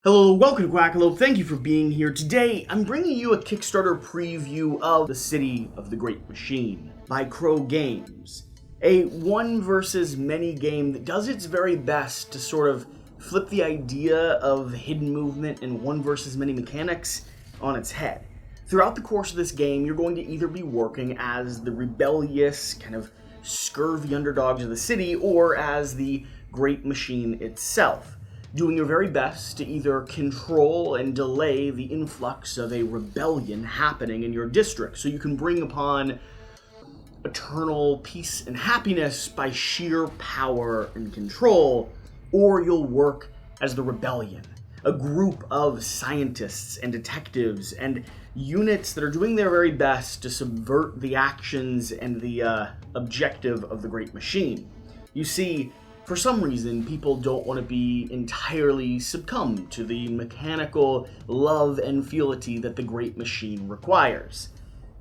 Hello, welcome to Quackalope. Thank you for being here. Today, I'm bringing you a Kickstarter preview of The City of the Great Machine by Crow Games. A one versus many game that does its very best to sort of flip the idea of hidden movement and one versus many mechanics on its head. Throughout the course of this game, you're going to either be working as the rebellious, kind of scurvy underdogs of the city, or as the Great Machine itself, doing your very best to either control and delay the influx of a rebellion happening in your district so you can bring upon eternal peace and happiness by sheer power and control, or you'll work as the rebellion, a group of scientists and detectives and units that are doing their very best to subvert the actions and the objective of the Great Machine. You see, for some reason, people don't want to be entirely succumb to the mechanical love and fealty that the Great Machine requires.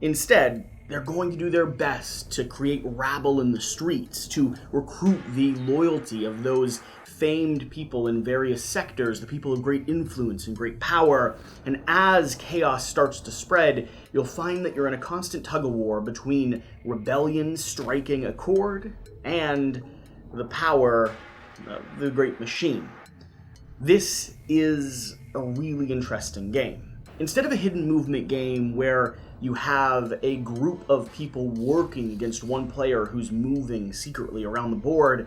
Instead, they're going to do their best to create rabble in the streets, to recruit the loyalty of those famed people in various sectors, the people of great influence and great power. And as chaos starts to spread, you'll find that you're in a constant tug-of-war between rebellion striking a chord and the power of the Great Machine. This is a really interesting game. Instead of a hidden movement game where you have a group of people working against one player who's moving secretly around the board,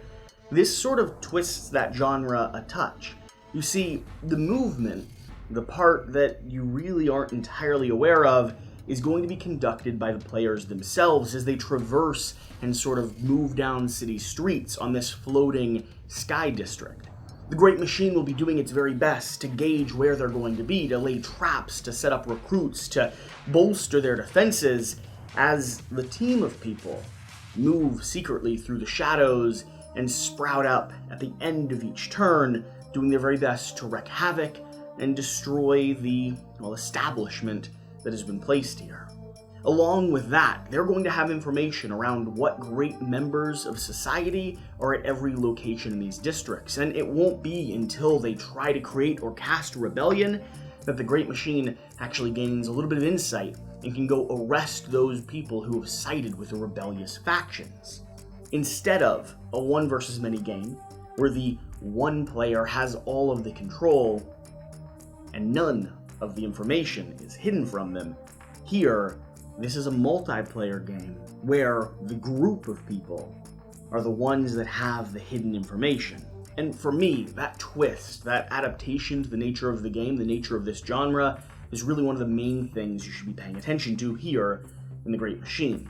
this sort of twists that genre a touch. You see, the movement, the part that you really aren't entirely aware of, is going to be conducted by the players themselves as they traverse and sort of move down city streets on this floating sky district. The Great Machine will be doing its very best to gauge where they're going to be, to lay traps, to set up recruits, to bolster their defenses as the team of people move secretly through the shadows and sprout up at the end of each turn, doing their very best to wreak havoc and destroy the establishment that has been placed here. Along with that, they're going to have information around what great members of society are at every location in these districts, and it won't be until they try to create or cast a rebellion that the Great Machine actually gains a little bit of insight and can go arrest those people who have sided with the rebellious factions. Instead of a one versus many game, where the one player has all of the control and none of the information is hidden from them, here, this is a multiplayer game where the group of people are the ones that have the hidden information. And for me, that twist, that adaptation to the nature of the game, the nature of this genre, is really one of the main things you should be paying attention to here in The Great Machine.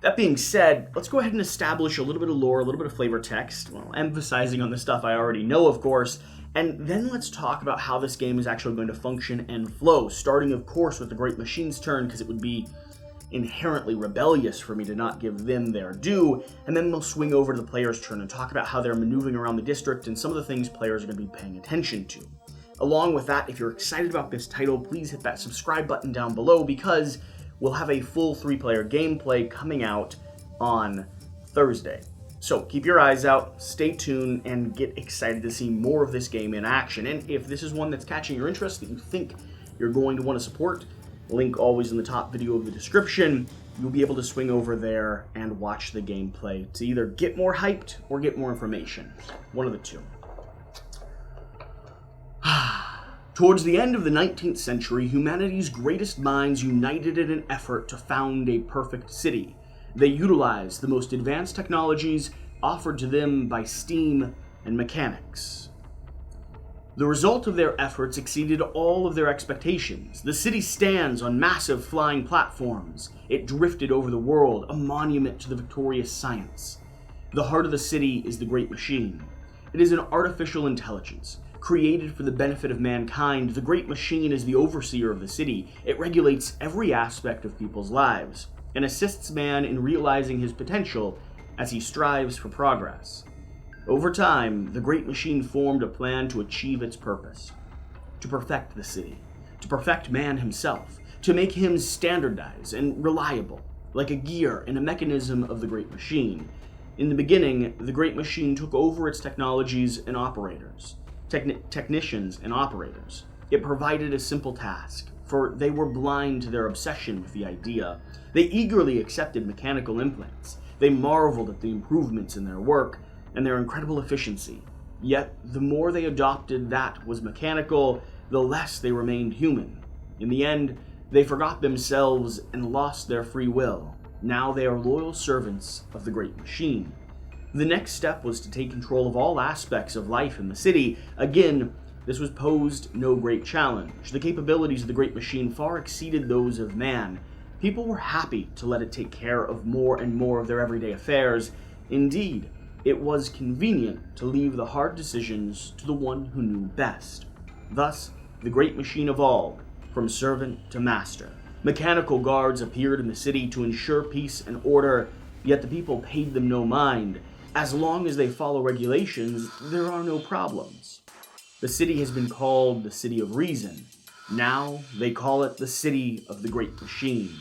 That being said, let's go ahead and establish a little bit of lore, a little bit of flavor text, emphasizing on the stuff I already know, of course, and then let's talk about how this game is actually going to function and flow, starting, of course, with the Great Machine's turn, because it would be inherently rebellious for me to not give them their due, and then we'll swing over to the player's turn and talk about how they're maneuvering around the district and some of the things players are going to be paying attention to. Along with that, if you're excited about this title, please hit that subscribe button down below, because we'll have a full 3-player gameplay coming out on Thursday. So keep your eyes out, stay tuned, and get excited to see more of this game in action. And if this is one that's catching your interest that you think you're going to want to support, link always in the top video of the description, you'll be able to swing over there and watch the gameplay to either get more hyped or get more information. One of the two. Towards the end of the 19th century, humanity's greatest minds united in an effort to found a perfect city. They utilized the most advanced technologies offered to them by steam and mechanics. The result of their efforts exceeded all of their expectations. The city stands on massive flying platforms. It drifted over the world, a monument to the victorious science. The heart of the city is the Great Machine. It is an artificial intelligence. Created for the benefit of mankind, the Great Machine is the overseer of the city. It regulates every aspect of people's lives and assists man in realizing his potential as he strives for progress. Over time, the Great Machine formed a plan to achieve its purpose, to perfect the city, to perfect man himself, to make him standardized and reliable, like a gear in a mechanism of the Great Machine. In the beginning, the Great Machine took over its technologies and operators. technicians, and operators. It provided a simple task, for they were blind to their obsession with the idea. They eagerly accepted mechanical implants. They marveled at the improvements in their work and their incredible efficiency. Yet, the more they adopted that was mechanical, the less they remained human. In the end, they forgot themselves and lost their free will. Now they are loyal servants of the Great Machine. The next step was to take control of all aspects of life in the city. Again, this was posed no great challenge. The capabilities of the Great Machine far exceeded those of man. People were happy to let it take care of more and more of their everyday affairs. Indeed, it was convenient to leave the hard decisions to the one who knew best. Thus, the Great Machine evolved from servant to master. Mechanical guards appeared in the city to ensure peace and order, yet the people paid them no mind. As long as they follow regulations, there are no problems. The city has been called the City of Reason. Now they call it the City of the Great Machine.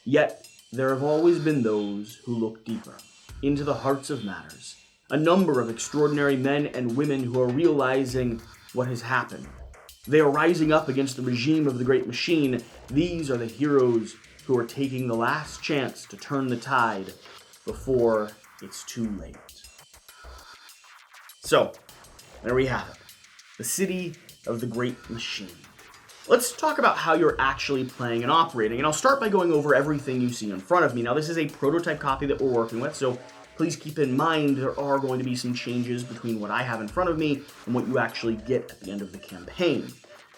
Yet, there have always been those who look deeper into the hearts of matters. A number of extraordinary men and women who are realizing what has happened. They are rising up against the regime of the Great Machine. These are the heroes who are taking the last chance to turn the tide before it's too late. So, there we have it. The City of the Great Machine. Let's talk about how you're actually playing and operating, and I'll start by going over everything you see in front of me. Now, this is a prototype copy that we're working with, so please keep in mind there are going to be some changes between what I have in front of me and what you actually get at the end of the campaign.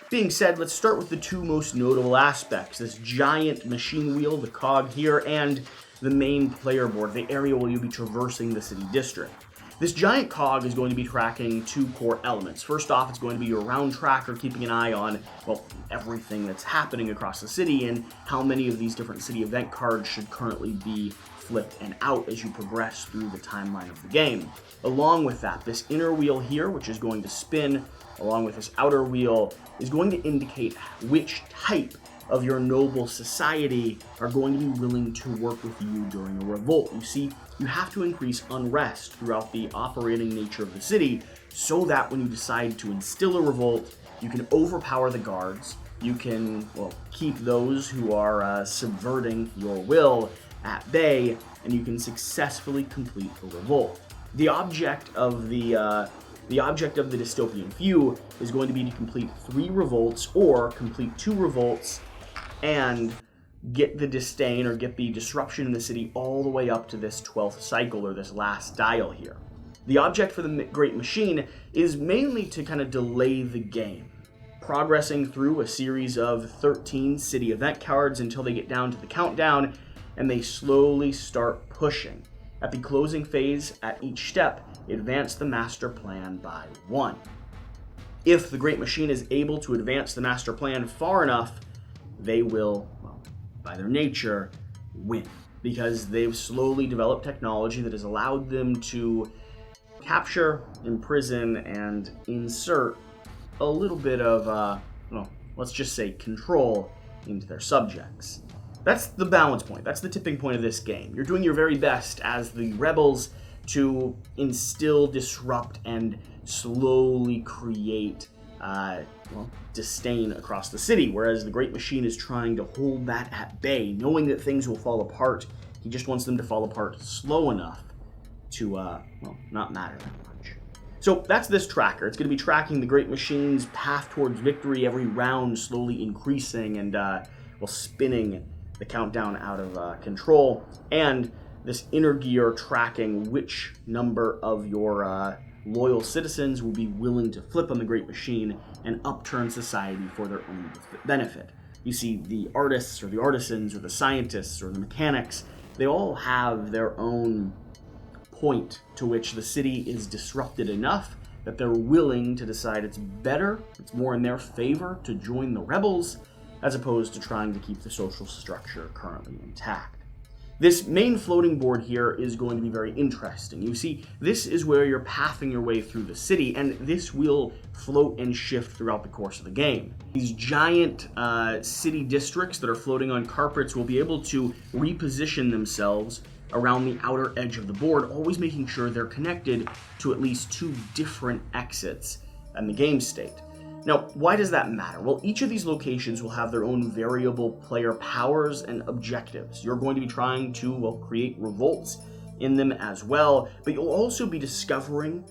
Being said, let's start with the two most notable aspects, this giant machine wheel, the cog here, and the main player board, the area where you'll be traversing the city district. This giant cog is going to be tracking two core elements. First off, it's going to be your round tracker, keeping an eye on, well, everything that's happening across the city and how many of these different city event cards should currently be flipped and out as you progress through the timeline of the game. Along with that, this inner wheel here, which is going to spin, along with this outer wheel, is going to indicate which type of your noble society are going to be willing to work with you during a revolt. You see, you have to increase unrest throughout the operating nature of the city so that when you decide to instill a revolt, you can overpower the guards, you can, well, keep those who are subverting your will at bay, and you can successfully complete a revolt. The object of the dystopian few is going to be to complete 3 revolts or complete 2 revolts and get the disdain or get the disruption in the city all the way up to this 12th cycle or this last dial here. The object for the Great Machine is mainly to kind of delay the game, progressing through a series of 13 city event cards until they get down to the countdown and they slowly start pushing. At the closing phase, at each step, advance the master plan by 1. If the Great Machine is able to advance the master plan far enough, they will, well, by their nature, win. Because they've slowly developed technology that has allowed them to capture, imprison, and insert a little bit of, well, let's just say control into their subjects. That's the balance point. That's the tipping point of this game. You're doing your very best as the rebels to instill, disrupt, and slowly create disdain across the city, whereas the Great Machine is trying to hold that at bay, knowing that things will fall apart. He just wants them to fall apart slow enough to, not matter that much. So that's this tracker. It's going to be tracking the Great Machine's path towards victory, every round slowly increasing and, spinning the countdown out of control, and this inner gear tracking which number of your loyal citizens will be willing to flip on the Great Machine and upturn society for their own benefit. You see, the artists or the artisans or the scientists or the mechanics, they all have their own point to which the city is disrupted enough that they're willing to decide it's better, it's more in their favor to join the rebels as opposed to trying to keep the social structure currently intact. This main floating board here is going to be very interesting. You see, this is where you're pathing your way through the city, and this will float and shift throughout the course of the game. These giant city districts that are floating on carpets will be able to reposition themselves around the outer edge of the board, always making sure they're connected to at least 2 different exits and the game state. Now, why does that matter? Well, each of these locations will have their own variable player powers and objectives. You're going to be trying to, well, create revolts in them as well, but you'll also be discovering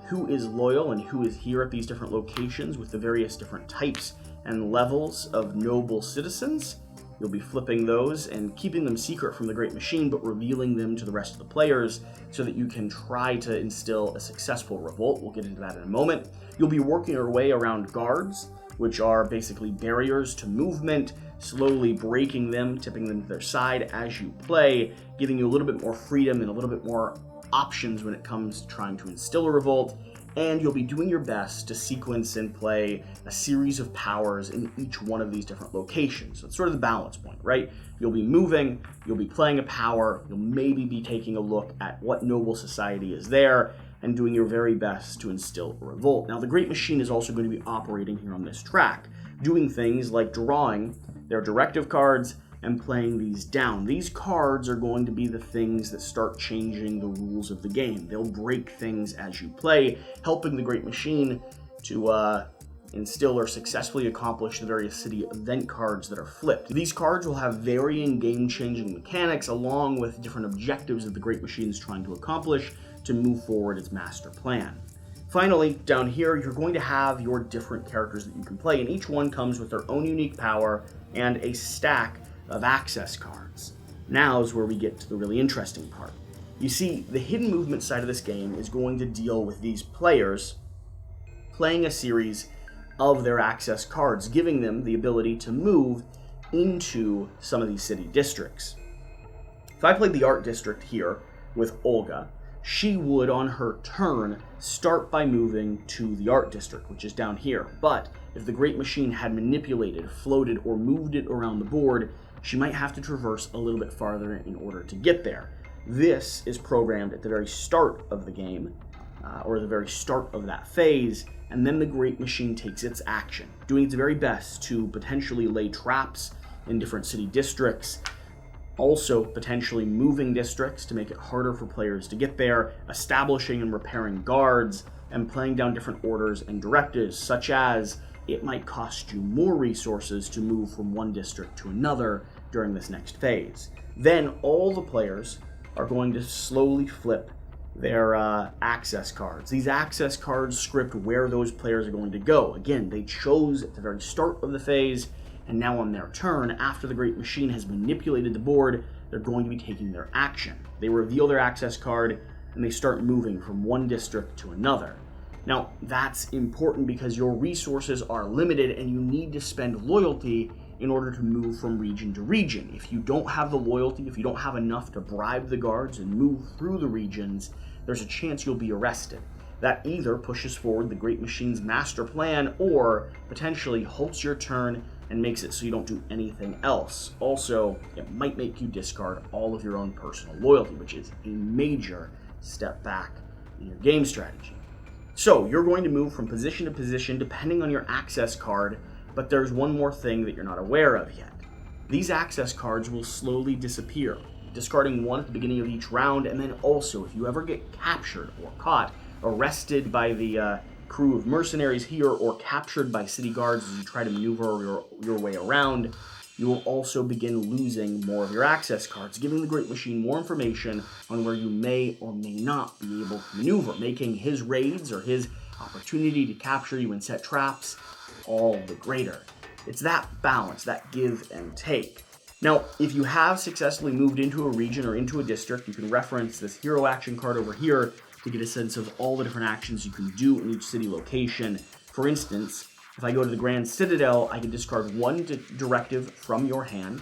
who is loyal and who is here at these different locations with the various different types and levels of noble citizens. You'll be flipping those and keeping them secret from the Great Machine, but revealing them to the rest of the players so that you can try to instill a successful revolt. We'll get into that in a moment. You'll be working your way around guards, which are basically barriers to movement, slowly breaking them, tipping them to their side as you play, giving you a little bit more freedom and a little bit more options when it comes to trying to instill a revolt. And you'll be doing your best to sequence and play a series of powers in each one of these different locations. So it's sort of the balance point, right? You'll be moving, you'll be playing a power, you'll maybe be taking a look at what noble society is there, and doing your very best to instill a revolt. Now, the Great Machine is also going to be operating here on this track, doing things like drawing their directive cards and playing these down. These cards are going to be the things that start changing the rules of the game. They'll break things as you play, helping the Great Machine to instill or successfully accomplish the various city event cards that are flipped. These cards will have varying game-changing mechanics along with different objectives that the Great Machine is trying to accomplish to move forward its master plan. Finally, down here, you're going to have your different characters that you can play, and each one comes with their own unique power and a stack of access cards. Now is where we get to the really interesting part. You see, the hidden movement side of this game is going to deal with these players playing a series of their access cards, giving them the ability to move into some of these city districts. If I played the art district here with Olga, she would, on her turn, start by moving to the art district, which is down here. But if the Great Machine had manipulated, floated, or moved it around the board, she might have to traverse a little bit farther in order to get there. This is programmed at the very start of the game, or the very start of that phase, and then the Great Machine takes its action, doing its very best to potentially lay traps in different city districts, also potentially moving districts to make it harder for players to get there, establishing and repairing guards, and playing down different orders and directives, such as it might cost you more resources to move from one district to another during this next phase. Then all the players are going to slowly flip their access cards. These access cards script where those players are going to go. Again, they chose at the very start of the phase, and now on their turn, after the Great Machine has manipulated the board, they're going to be taking their action. They reveal their access card, and they start moving from one district to another. Now, that's important because your resources are limited and you need to spend loyalty in order to move from region to region. If you don't have the loyalty, if you don't have enough to bribe the guards and move through the regions, there's a chance you'll be arrested. That either pushes forward the Great Machine's master plan or potentially halts your turn and makes it so you don't do anything else. Also, it might make you discard all of your own personal loyalty, which is a major step back in your game strategy. So, you're going to move from position to position depending on your access card, but there's one more thing that you're not aware of yet. These access cards will slowly disappear, discarding one at the beginning of each round, and then also, if you ever get captured or caught, arrested by the crew of mercenaries here, or captured by city guards as you try to maneuver your way around, you will also begin losing more of your access cards, giving the Great Machine more information on where you may or may not be able to maneuver, making his raids or his opportunity to capture you and set traps all the greater. It's that balance, that give and take. Now, if you have successfully moved into a region or into a district, you can reference this hero action card over here to get a sense of all the different actions you can do in each city location. For instance, if I go to the Grand Citadel, I can discard one directive from your hand,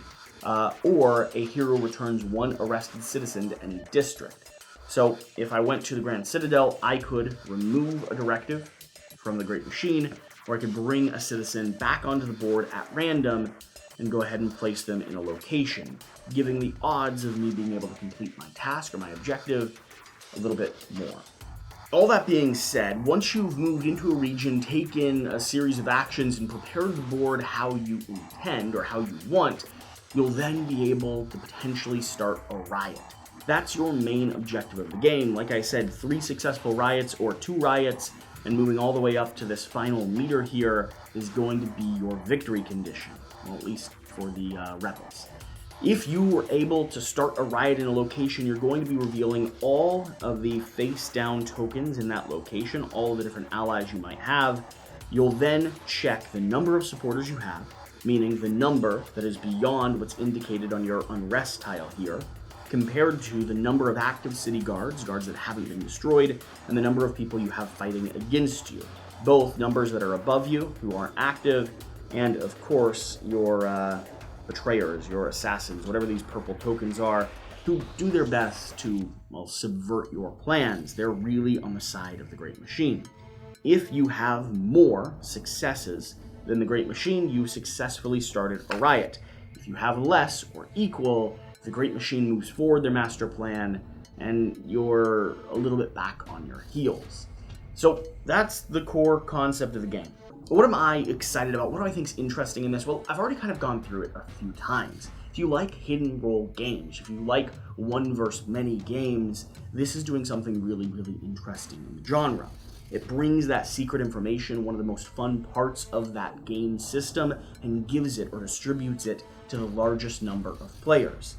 or a hero returns one arrested citizen to any district. So if I went to the Grand Citadel, I could remove a directive from the Great Machine, or I could bring a citizen back onto the board at random and go ahead and place them in a location, giving the odds of me being able to complete my task or my objective a little bit more. All that being said, once you've moved into a region, taken a series of actions, and prepared the board how you intend or how you want, you'll then be able to potentially start a riot. That's your main objective of the game. Like I said, 3 successful riots or 2 riots, And moving all the way up to this final meter here is going to be your victory condition, well, at least for the rebels. If you were able to start a riot in a location, you're going to be revealing all of the face-down tokens in that location, all of the different allies you might have. You'll then check the number of supporters you have, meaning the number that is beyond what's indicated on your unrest tile here, compared to the number of active city guards that haven't been destroyed, and the number of people you have fighting against you. Both numbers that are above you, who aren't active, and of course your betrayers, your assassins, whatever these purple tokens are, who do their best to, well, subvert your plans. They're really on the side of the Great Machine. If you have more successes than the Great Machine, you successfully started a riot. If you have less or equal, the Great Machine moves forward their master plan, and you're a little bit back on your heels. So that's the core concept of the game. But what am I excited about? What do I think is interesting in this? Well, I've already kind of gone through it a few times. If you like hidden role games, if you like one versus many games, this is doing something really, really interesting in the genre. It brings that secret information, one of the most fun parts of that game system, and gives it or distributes it to the largest number of players.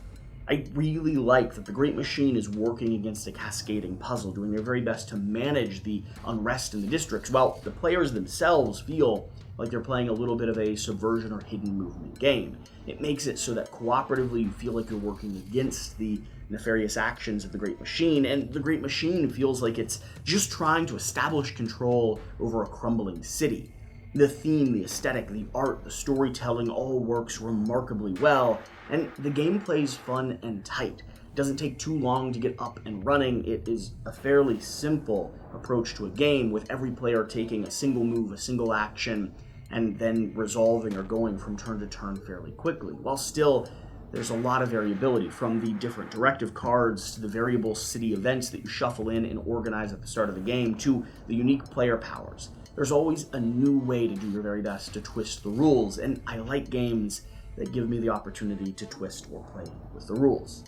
I really like that the Great Machine is working against a cascading puzzle, doing their very best to manage the unrest in the districts, while the players themselves feel like they're playing a little bit of a subversion or hidden movement game. It makes it so that cooperatively you feel like you're working against the nefarious actions of the Great Machine, and the Great Machine feels like it's just trying to establish control over a crumbling city. The theme, the aesthetic, the art, the storytelling all works remarkably well, and the gameplay is fun and tight. It doesn't take too long to get up and running. It is a fairly simple approach to a game, with every player taking a single move, a single action, and then resolving or going from turn to turn fairly quickly, while still there's a lot of variability, from the different directive cards to the variable city events that you shuffle in and organize at the start of the game to the unique player powers. There's always a new way to do your very best to twist the rules, and I like games that give me the opportunity to twist or play with the rules.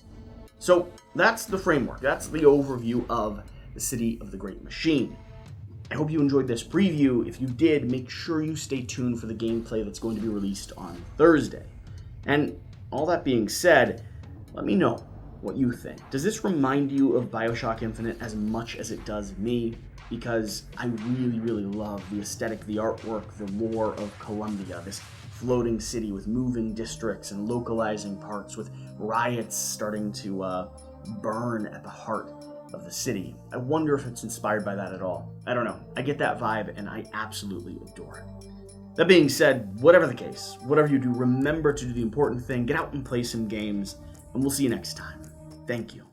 So that's the framework, that's the overview of the City of the Great Machine. I hope you enjoyed this preview. If you did, make sure you stay tuned for the gameplay that's going to be released on Thursday. And all that being said, let me know what you think. Does this remind you of BioShock Infinite as much as it does me? Because I really, really love the aesthetic, the artwork, the lore of Columbia, this floating city with moving districts and localizing parts, with riots starting to burn at the heart of the city. I wonder if it's inspired by that at all. I don't know. I get that vibe, and I absolutely adore it. That being said, whatever the case, whatever you do, remember to do the important thing, get out and play some games, and we'll see you next time. Thank you.